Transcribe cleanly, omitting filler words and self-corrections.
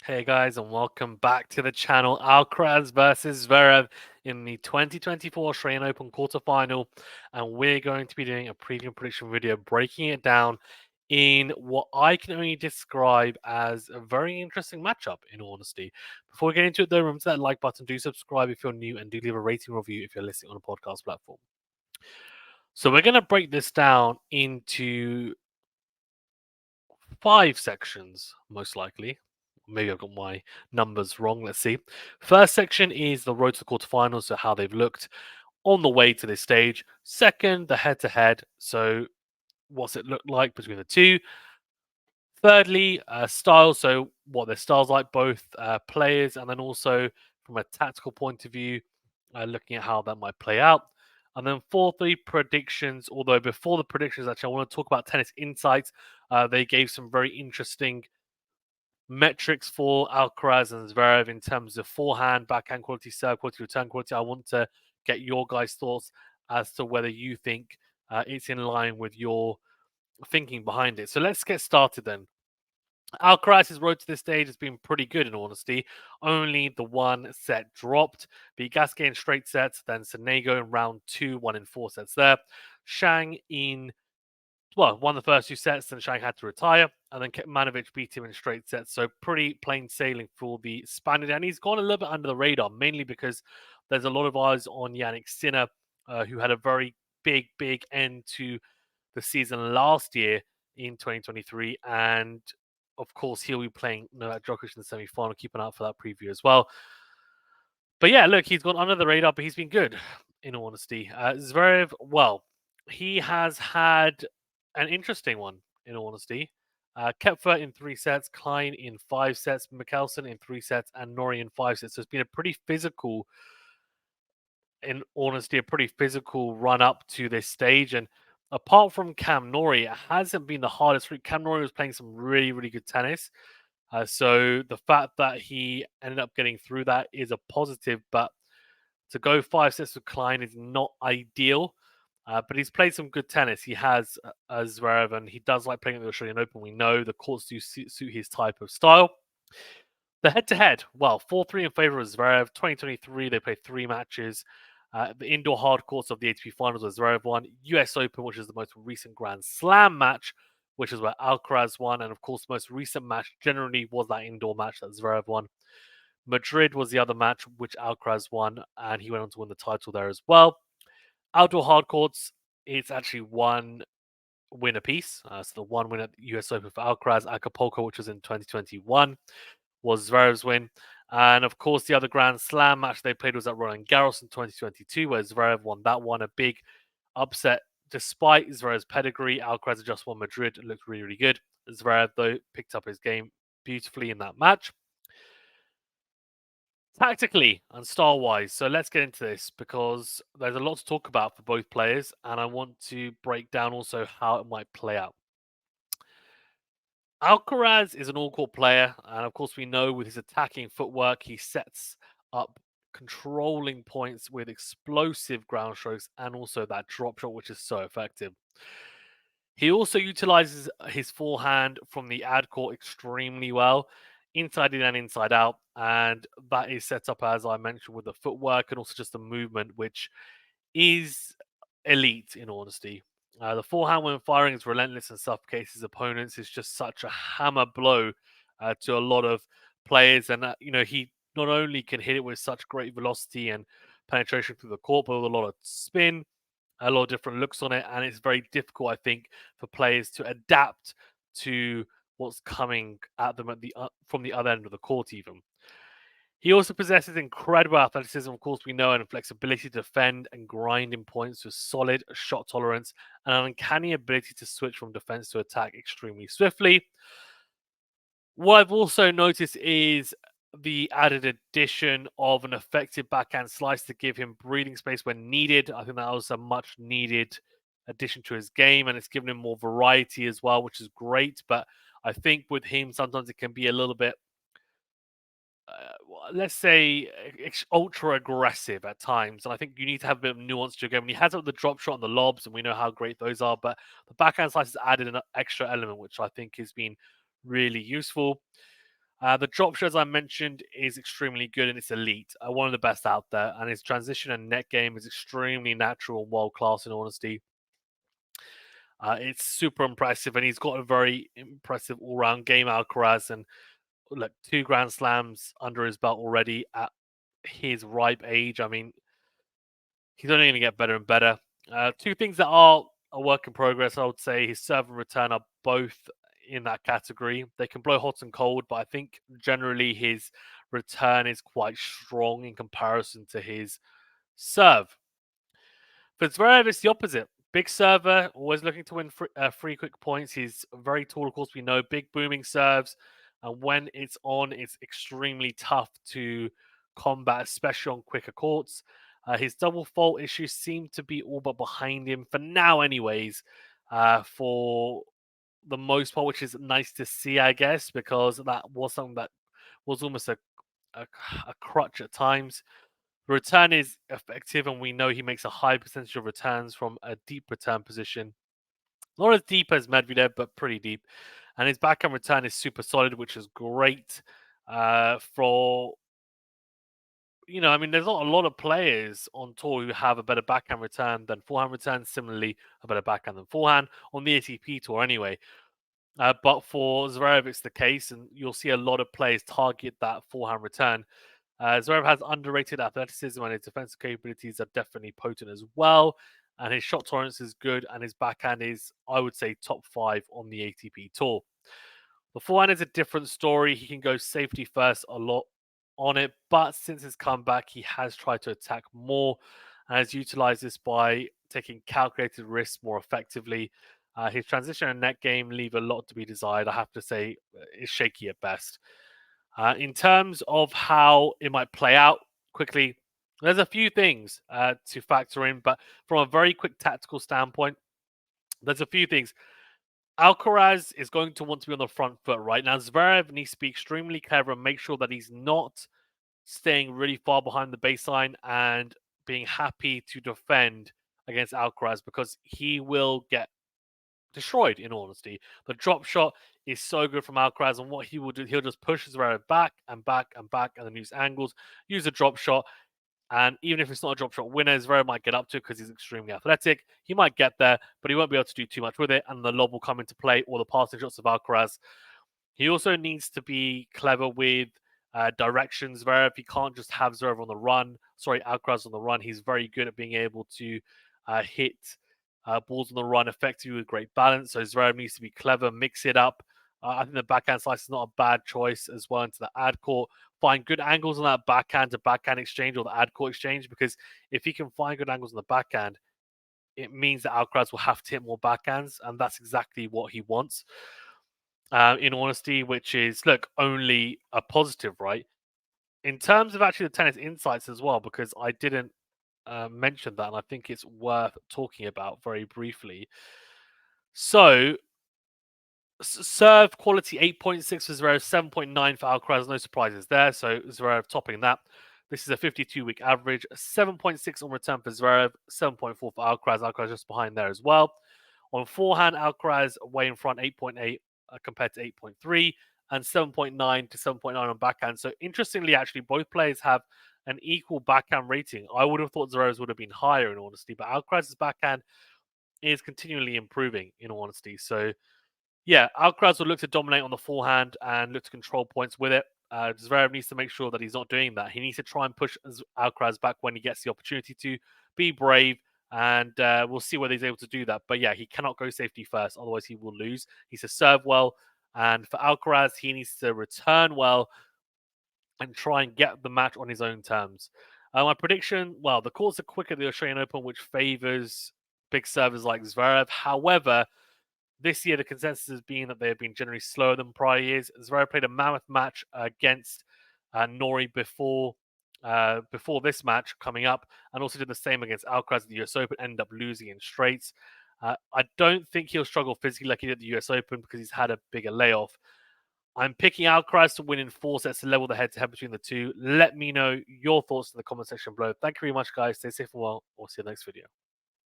Hey guys, and welcome back to the channel. Alcaraz versus Zverev in the 2024 Australian Open quarterfinal, and we're going to be doing a preview prediction video, breaking it down in what I can only describe as a very interesting matchup. In all honesty, before we get into it, though, remember that like button, do subscribe if you're new, and do leave a rating review if you're listening on a podcast platform. So we're going to break this down into 5 sections, most likely. Maybe I've got my numbers wrong. Let's see. First section is the road to the quarterfinals, so how they've looked on the way to this stage. Second, the head to head. So, what's it look like between the two? Thirdly, style. So, what their styles like, both players, and then also from a tactical point of view, looking at how that might play out. And then fourthly, predictions. Although before the predictions, actually, I want to talk about tennis insights. They gave some very interesting metrics for Alcaraz and Zverev in terms of forehand, backhand quality, serve quality, return quality. I want to get your guys' thoughts as to whether you think it's in line with your thinking behind it. So let's get started then. Alcaraz's road to this stage has been pretty good, in honesty. Only the one set dropped. Beat Gasquet in straight sets, then Sonego in round two, won in 4 sets there. Shang in won the first 2 sets, then Shang had to retire, and then Manovic beat him in straight sets. So pretty plain sailing for the Spaniard, and he's gone a little bit under the radar, mainly because there's a lot of eyes on Yannick Sinner, who had a very big end to the season last year in 2023, and of course he'll be playing Novak Djokovic in the semi-final. Keep an eye out for that preview as well. But yeah, look, he's gone under the radar, but he's been good, in all honesty. Zverev, well, he has had an interesting one, in all honesty. Kepfer in 3 sets, Klein in 5 sets, Mikkelsen in 3 sets, and Norrie in 5 sets. So it's been a pretty physical, in honesty, a pretty physical run up to this stage. And apart from Cam Norrie, it hasn't been the hardest route. Cam Norrie was playing some really good tennis. So the fact that he ended up getting through that is a positive, but to go 5 sets with Klein is not ideal. But he's played some good tennis. He has Zverev, and he does like playing at the Australian Open. We know the courts do suit his type of style. The head-to-head, well, 4-3 in favour of Zverev. 2023, they played 3 matches. The indoor hard courts of the ATP Finals where Zverev won. US Open, which is the most recent Grand Slam match, which is where Alcaraz won. And of course, the most recent match generally was that indoor match that Zverev won. Madrid was the other match, which Alcaraz won, and he went on to win the title there as well. Outdoor hard courts, it's actually one win apiece. So the one win at the US Open for Alcaraz, Acapulco, which was in 2021, was Zverev's win. And of course, the other Grand Slam match they played was at Roland Garros in 2022, where Zverev won that one. A big upset. Despite Zverev's pedigree, Alcaraz had just won Madrid. It looked really good. Zverev, though, picked up his game beautifully in that match. Tactically and style wise, so let's get into this because there's a lot to talk about for both players, and I want to break down also how it might play out. Alcaraz is an all court player, and of course, we know with his attacking footwork, he sets up controlling points with explosive ground strokes and also that drop shot, which is so effective. He also utilizes his forehand from the ad court extremely well, inside in and inside out. And that is set up, as I mentioned, with the footwork and also just the movement, which is elite in honesty. The forehand, when firing, is relentless and suffocates his opponents. It's just such a hammer blow to a lot of players. And, he not only can hit it with such great velocity and penetration through the court, but with a lot of spin, a lot of different looks on it, and it's very difficult, I think, for players to adapt to what's coming at them from the other end of the court. Even he also possesses incredible athleticism, of course we know, and flexibility to defend and grind in points with solid shot tolerance and an uncanny ability to switch from defense to attack extremely swiftly. What I've also noticed is the added addition of an effective backhand slice to give him breathing space when needed. I think that was a much needed addition to his game, and it's given him more variety as well, which is great. But I think with him, sometimes it can be a little bit, let's say, ultra aggressive at times. And I think you need to have a bit of nuance to your game. And he has it with the drop shot and the lobs, and we know how great those are. But the backhand slice has added an extra element, which I think has been really useful. The drop shot, as I mentioned, is extremely good and it's elite, one of the best out there. And his transition and net game is extremely natural and world class, in honesty. It's super impressive, and he's got a very impressive all round game, Alcaraz. And look, 2 Grand Slams under his belt already at his ripe age. I mean, he's only going to get better and better. Two things that are a work in progress, I would say, his serve and return are both in that category. They can blow hot and cold, but I think generally his return is quite strong in comparison to his serve. For Zverev, it's the opposite. Big server, always looking to win free quick points. He's very tall, of course, we know. Big booming serves. And when it's on, it's extremely tough to combat, especially on quicker courts. His double fault issues seem to be all but behind him for now, anyways, for the most part, which is nice to see, I guess, because that was something that was almost a, a crutch at times. Return is effective, and we know he makes a high percentage of returns from a deep return position. Not as deep as Medvedev, but pretty deep. And his backhand return is super solid, which is great for I mean, there's not a lot of players on tour who have a better backhand return than forehand return. Similarly, a better backhand than forehand on the ATP tour, anyway. But for Zverev, it's the case, and you'll see a lot of players target that forehand return. Zverev has underrated athleticism, and his defensive capabilities are definitely potent as well. And his shot tolerance is good, and his backhand is, I would say, top 5 on the ATP tour. The forehand is a different story. He can go safety first a lot on it, but since his comeback, he has tried to attack more and has utilized this by taking calculated risks more effectively. His transition and net game leave a lot to be desired. I have to say, is shaky at best. In terms of how it might play out quickly, there's a few things to factor in, but from a very quick tactical standpoint, there's a few things. Alcaraz is going to want to be on the front foot right now. Zverev needs to be extremely clever and make sure that he's not staying really far behind the baseline and being happy to defend against Alcaraz, because he will get destroyed, in honesty. The drop shot is so good from Alcaraz, and what he will do, he'll just push Zverev back and back and back, and then use angles, use a drop shot. And even if it's not a drop shot winner, Zverev might get up to it because he's extremely athletic. He might get there, but he won't be able to do too much with it, and the lob will come into play, or the passing shots of Alcaraz. He also needs to be clever with directions. Zverev, he can't just have Zverev on the run. Sorry, Alcaraz on the run. He's very good at being able to hit balls on the run effectively with great balance. So Zverev needs to be clever, mix it up. I think the backhand slice is not a bad choice as well into the ad court. Find good angles on that backhand to backhand exchange or the ad court exchange, because if he can find good angles on the backhand, it means that Alcaraz will have to hit more backhands, and that's exactly what he wants. In honesty, which is, look, only a positive, right? In terms of actually the tennis insights as well, because I didn't mention that, and I think it's worth talking about very briefly. So, serve quality 8.6 for Zverev, 7.9 for Alcaraz. No surprises there. So, Zverev topping that. This is a 52-week average. 7.6 on return for Zverev, 7.4 for Alcaraz. Alcaraz just behind there as well. On forehand, Alcaraz way in front, 8.8 compared to 8.3, and 7.9 to 7.9 on backhand. So interestingly, actually, both players have an equal backhand rating. I would have thought Zverev's would have been higher, in honesty, but Alcaraz's backhand is continually improving, in honesty. So yeah, Alcaraz will look to dominate on the forehand and look to control points with it. Zverev needs to make sure that he's not doing that. He needs to try and push Alcaraz back when he gets the opportunity to. Be brave, and we'll see whether he's able to do that. But yeah, he cannot go safety first, otherwise he will lose. He needs to serve well, and for Alcaraz, he needs to return well and try and get the match on his own terms. My prediction, well, the courts are quick at the Australian Open, which favors big servers like Zverev. However, this year, the consensus has been that they have been generally slower than prior years. Zverev played a mammoth match against Nori before this match coming up, and also did the same against Alcaraz at the US Open, ended up losing in straights. I don't think he'll struggle physically like he did at the US Open because he's had a bigger layoff. I'm picking Alcaraz to win in 4 sets to level the head-to-head between the two. Let me know your thoughts in the comment section below. Thank you very much, guys. Stay safe and well. We'll see you in the next video.